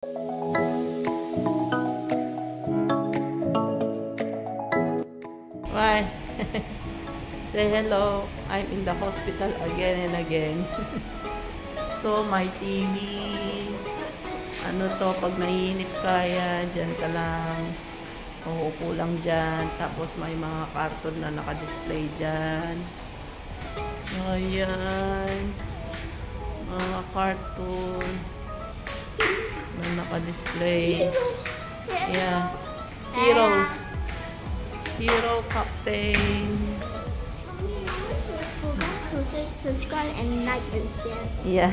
Why? Say hello. I'm in the hospital again and again. So, my TV. Ano to, pag naiinip ka, yan, dyan ka lang. Uupo lang dyan. Tapos, may mga cartoon na naka-display dyan. Ayan. Mga cartoon na naka-display. Yeah. Hero Captain. So say subscribe and like and share. Yeah,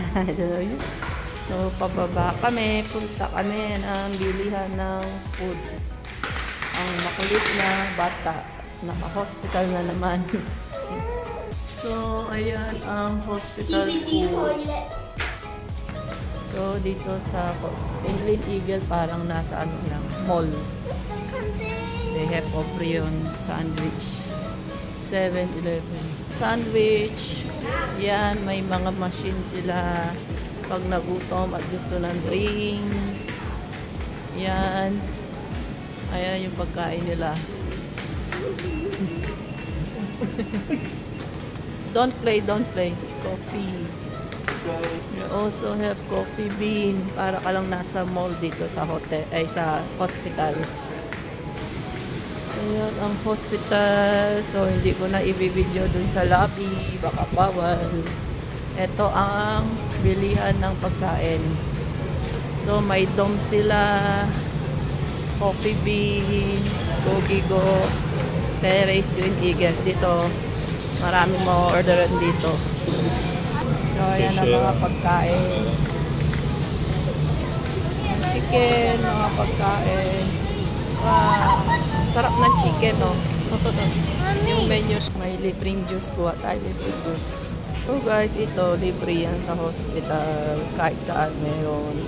so pababa kami, punta kami ng bilihan ng food. Ang makulit na bata, naka-hospital na naman. So, ayan ang hospital food. So, dito sa Green Eagle, parang nasa ano lang, mall. They have Oprion sandwich. 7-Eleven. Sandwich. Yan, may mga machine sila. Pag nagutom at gusto ng drinks. Yan. Ayan yung pagkain nila. Don't play. Coffee. You also have coffee bean. Para ka lang nasa mall dito sa hotel, ay sa hospital. Ayan ang hospital. So, hindi ko na i-video dun sa lobby. Baka bawal. Ito ang bilihan ng pagkain. So, may dome sila. Coffee bean. Gogigo. Terrace Green Eagles. Dito, marami mo orderan dito. So, ayan ang mga pagkain. Chicken, mga pagkain. Wow. Sarap ng chicken, no? Yung menu. May libreng juice. Kuha tayo libreng juice. So guys, ito, libre yan sa hospital. Kahit saan meron.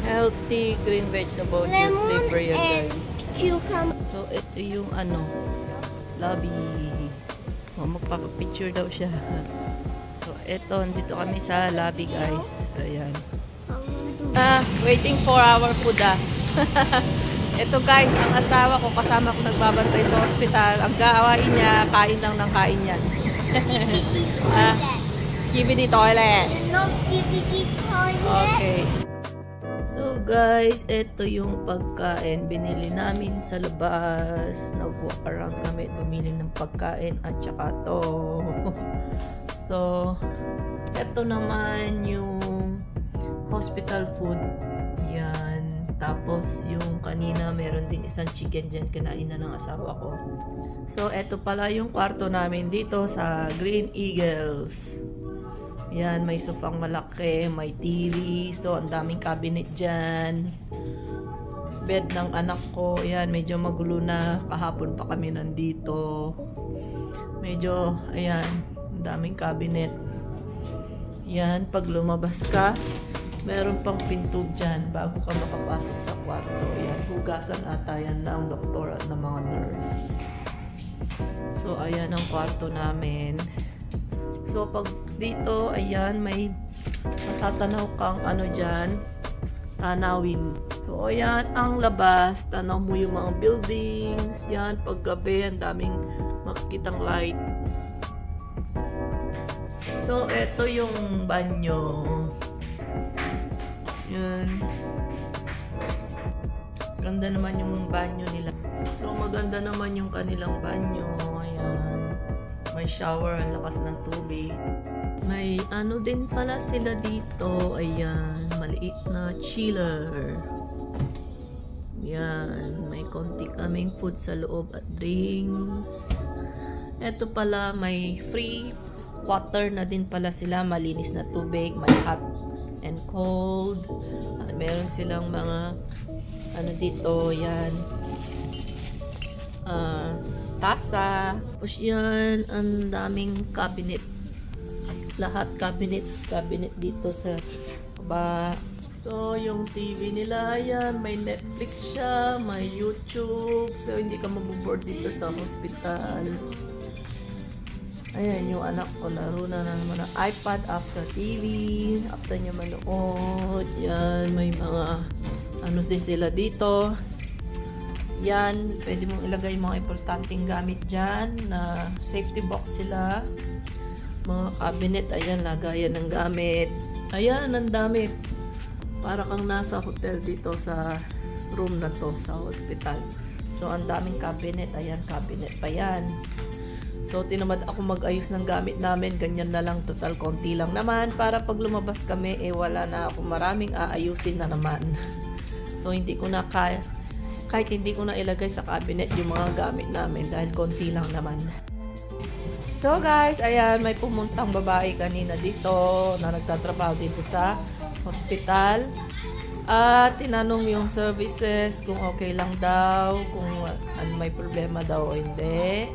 Healthy green vegetable juice. Libre yan, guys. Cucumber. So, ito yung ano, lobby. Magpapapicture daw siya. So, ito, dito kami sa lobby, guys. Ayan. Waiting for our food, Ito guys, ang asawa ko, kasama ko nagbabantay sa hospital. Ang gawain niya, kain lang ng kain yan. Skibidi toilet. No skibidi toilet. Okay. So guys, ito yung pagkain. Binili namin sa labas. Nag-walk around kami, bumili ng pagkain at saka to. So, ito naman yung hospital food. Yan. Tapos, yung kanina, meron din isang chicken dyan. Kinain na ng asawa ko. So, eto pala yung kwarto namin dito sa Green Eagles. Yan, may sofang malaki, may TV. So, ang daming cabinet dyan. Bed ng anak ko. Yan, medyo magulo na. Kahapon pa kami nandito. Medyo, ayan, ang daming cabinet. Yan, pag lumabas ka, meron pang pinto dyan bago ka makapasok sa kwarto. Yan, hugasan ata yan ng doktor at ng mga nurse. So, ayan ang kwarto namin. So, pag dito, ayan, may matatanaw kang ano dyan, tanawin. So, ayan ang labas. Tanaw mo yung mga buildings. Yan, paggabi, ang daming makikitang light. So, eto yung banyo. Yan. Ganda naman yung banyo nila. So, maganda naman yung kanilang banyo. Ayan. May shower, ang lakas ng tubig. May ano din pala sila dito. Ayan. Maliit na chiller. Yan. May konti kaming food sa loob at drinks. Ito pala, may free water na din pala sila. Malinis na tubig. May hot and cold. At meron silang mga ano dito, yan, tasa. Tapos yan, ang daming cabinet. Lahat cabinet dito sa baba. So, yung TV nila, yan, may Netflix siya, may YouTube. So, hindi ka maboboard dito sa hospital. Ayan, yung anak ko, laro na naman ng iPad after TV. After niya manood. Yan, may mga ano din sila dito. Yan, pwede mong ilagay yung mga importanteng gamit dyan na safety box sila. Mga cabinet, ayan, lagayan ng gamit. Ayan, ang dami. Para kang nasa hotel dito sa room na to, sa hospital. So, ang daming cabinet. Ayan, cabinet pa yan. So, tinamad ako mag-ayos ng gamit namin. Ganyan na lang, total konti lang naman. Para pag lumabas kami, wala na ako maraming aayusin na naman. So, hindi ko na kaya, kahit hindi ko na ilagay sa cabinet yung mga gamit namin dahil konti lang naman. So, guys, ayan, may pumuntang babae kanina dito na nagtatrabaho dito sa hospital. At tinanong yung services kung okay lang daw, kung may problema daw o hindi.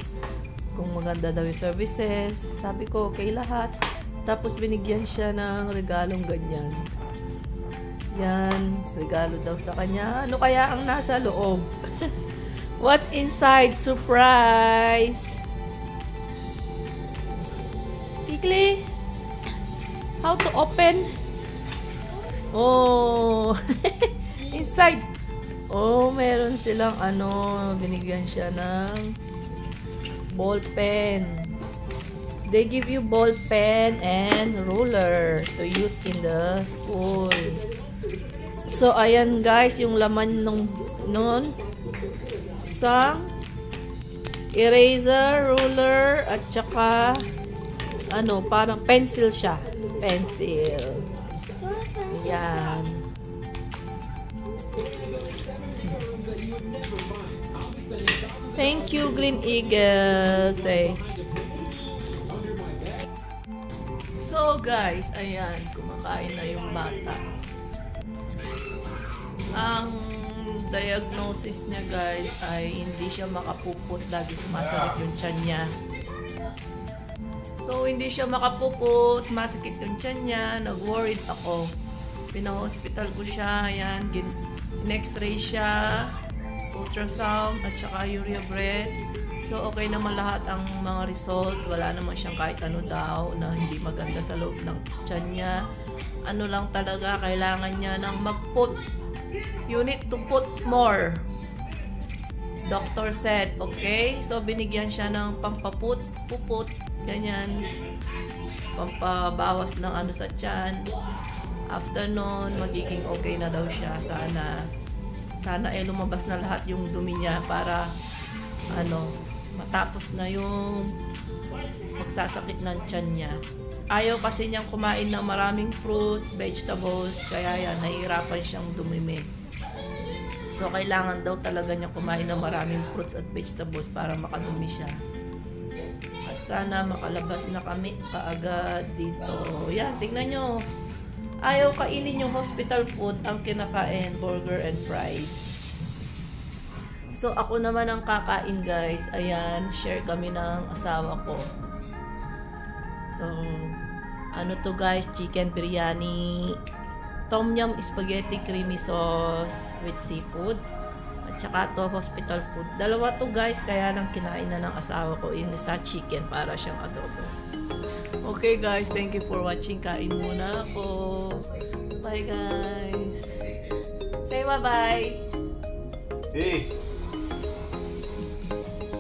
Kung maganda daw yung services. Sabi ko, okay lahat. Tapos binigyan siya ng regalong ganyan. Yan, regalo daw sa kanya. Ano kaya ang nasa loob? What's inside? Surprise! Kikli? How to open? Oh! Inside! Oh, meron silang binigyan siya ng ball pen. They give you ball pen and ruler to use in the school. So, ayan guys, yung laman nun isang eraser, ruler, at saka parang pencil siya. Pencil. Yan. Thank you, Green Eagle. Say. So, guys, ayan, kumakain na yung bata. Ang diagnosis niya, guys, ay hindi siya makapupot. Lagi sumasakit yung tiyan niya. So, hindi siya makapupot. Sumasakit yung tiyan niya. Nag-worried ako. Pina-hospital ko siya. Ayan, in-x-ray siya. Ultrasound at saka urea breath. So, okay naman lahat ang mga result. Wala naman siyang kahit ano daw na hindi maganda sa loob ng tiyan niya. Ano lang talaga, kailangan niya ng mag-put. You need to put more. Doctor said, okay? So, binigyan siya ng pampaput, puput, ganyan. Pampabawas ng sa tiyan. After nun, magiging okay na daw siya. Sana lumabas na lahat yung dumi niya para matapos na yung magsasakit ng tiyan niya. Ayaw kasi niyang kumain ng maraming fruits, vegetables, kaya yan, nahihirapan siyang dumimi. So, kailangan daw talaga niya kumain ng maraming fruits at vegetables para makadumi siya. At sana makalabas na kami kaagad dito. Yan, tingnan nyo. Ayaw kainin yung hospital food, ang kinakain, burger and fries. So, ako naman ang kakain, guys. Ayan, share kami ng asawa ko. So, to guys, chicken biryani, tom yum spaghetti creamy sauce with seafood, at saka to hospital food. Dalawa to guys, kaya lang kinain na ng asawa ko. Yung isa chicken para siyang adobo. Okay guys, thank you for watching. Kain muna ako. Bye guys. Say bye-bye. Hey.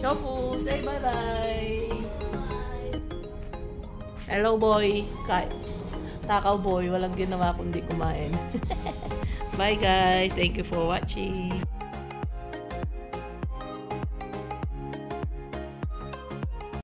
Chopu, say bye-bye. Hello boy. Takaw boy, walang ginawa kundi kumain. Bye guys, thank you for watching.